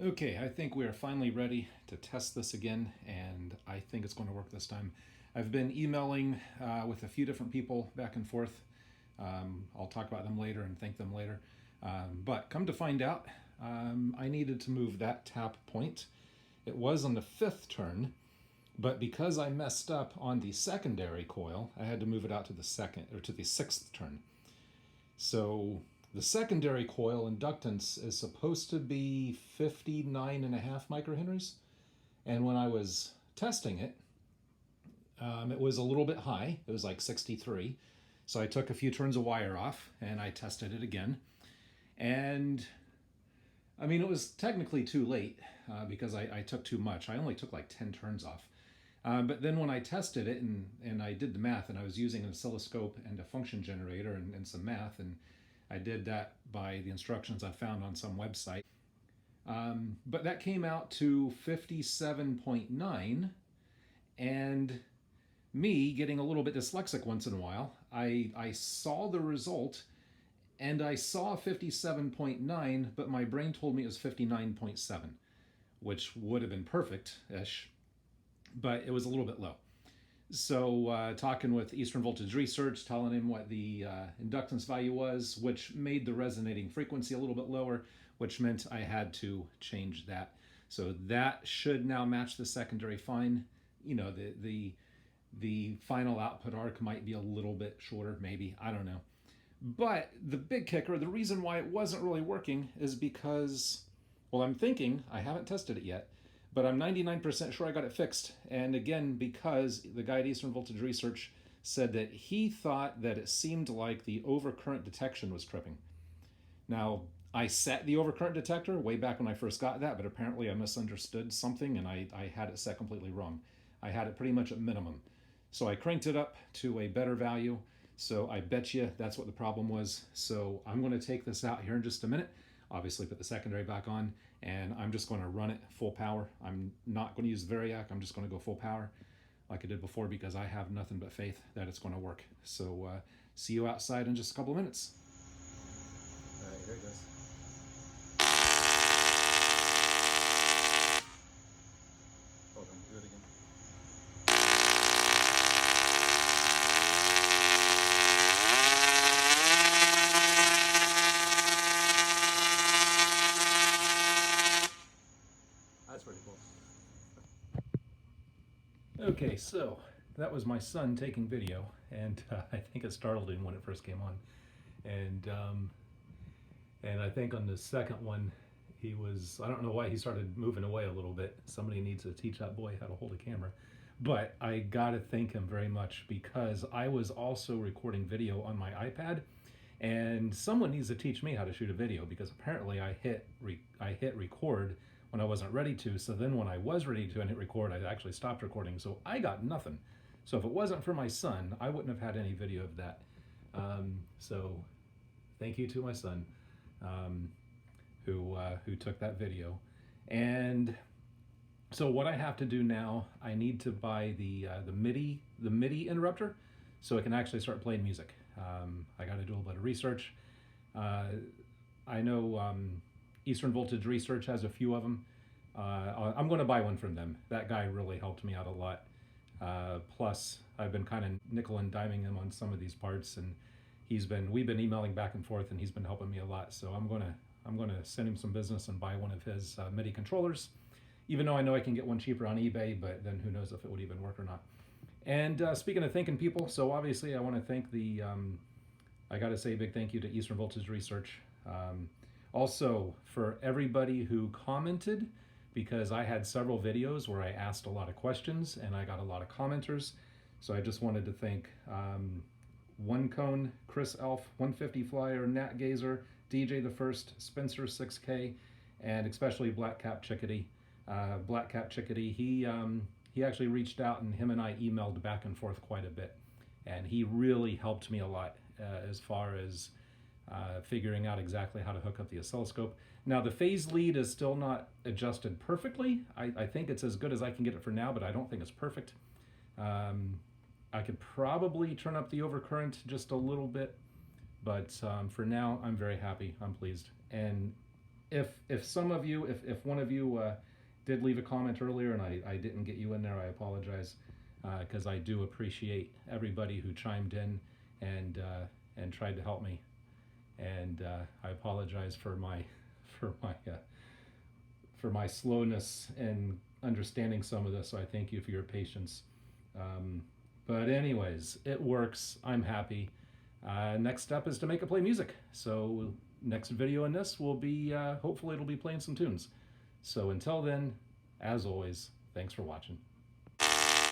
Okay, I think we are finally ready to test this again, and I think it's going to work this time. I've been emailing with a few different people back and forth. I'll talk about them later and thank them later. But come to find out, I needed to move that tap point. It was on the 5th turn, but because I messed up on the secondary coil, I had to move it out to the 6th turn. So the secondary coil inductance is supposed to be 59.5 microhenries. And when I was testing it, it was a little bit high. It was like 63. So I took a few turns of wire off and I tested it again. And I mean, it was technically too late because I took too much. I only took like 10 turns off. But then when I tested it and I did the math, and I was using an oscilloscope and a function generator and some math, and I did that by the instructions I found on some website. But that came out to 57.9, and me getting a little bit dyslexic once in a while, I saw the result and I saw 57.9, but my brain told me it was 59.7, which would have been perfect-ish, but it was a little bit low. So talking with Eastern Voltage Research, telling him what the inductance value was, which made the resonating frequency a little bit lower, which meant I had to change that. So that should now match the secondary fine. You know, the final output arc might be a little bit shorter, maybe, I don't know. But the big kicker, the reason why it wasn't really working is because, well, I'm thinking, I haven't tested it yet, but I'm 99% sure I got it fixed. And again, because the guy at Eastern Voltage Research said that he thought that it seemed like the overcurrent detection was tripping. Now, I set the overcurrent detector way back when I first got that, but apparently I misunderstood something and I had it set completely wrong. I had it pretty much at minimum. So I cranked it up to a better value. So I bet you that's what the problem was. So I'm going to take this out here in just a minute. Obviously put the secondary back on, and I'm just going to run it full power. I'm not going to use the Variac. I'm just going to go full power like I did before because I have nothing but faith that it's going to work. So see you outside in just a couple of minutes. All right, here it goes. Hold on, do it again. That's pretty cool. Okay, so that was my son taking video, and I think it startled him when it first came on. And I think on the second one, he was, I don't know why he started moving away a little bit. Somebody needs to teach that boy how to hold a camera. But I gotta thank him very much because I was also recording video on my iPad, and someone needs to teach me how to shoot a video because apparently I hit record when I wasn't ready to. So then when I was ready to and hit record, I actually stopped recording. So I got nothing. So if it wasn't for my son, I wouldn't have had any video of that. So thank you to my son who took that video. And so what I have to do now, I need to buy the MIDI interrupter so it can actually start playing music. I got to do a little bit of research. I know Eastern Voltage Research has a few of them. I'm going to buy one from them. That guy really helped me out a lot. Plus, I've been kind of nickel and diming him on some of these parts, and we've been emailing back and forth, and he's been helping me a lot. So I'm gonna send him some business and buy one of his MIDI controllers. Even though I know I can get one cheaper on eBay, but then who knows if it would even work or not. And speaking of thanking people, so obviously I want to thank I got to say a big thank you to Eastern Voltage Research. Also, for everybody who commented, because I had several videos where I asked a lot of questions and I got a lot of commenters. So I just wanted to thank One Cone, Chris Elf, 150 Flyer, Nat Gazer, DJ the First, Spencer 6K, and especially Black Cap Chickadee. He actually reached out, and him and I emailed back and forth quite a bit, and he really helped me a lot as far as figuring out exactly how to hook up the oscilloscope. Now the phase lead is still not adjusted perfectly. I think it's as good as I can get it for now, but I don't think it's perfect. I could probably turn up the overcurrent just a little bit, but for now I'm very happy. I'm pleased. And if some of you, if one of you did leave a comment earlier and I didn't get you in there, I apologize, because I do appreciate everybody who chimed in and tried to help me, and I apologize for my for my for my slowness in understanding some of this. So I thank you for your patience. But anyways, it works. I'm happy. Next step is to make it play music. So next video in this will be, hopefully it'll be playing some tunes. So until then, as always, thanks for watching.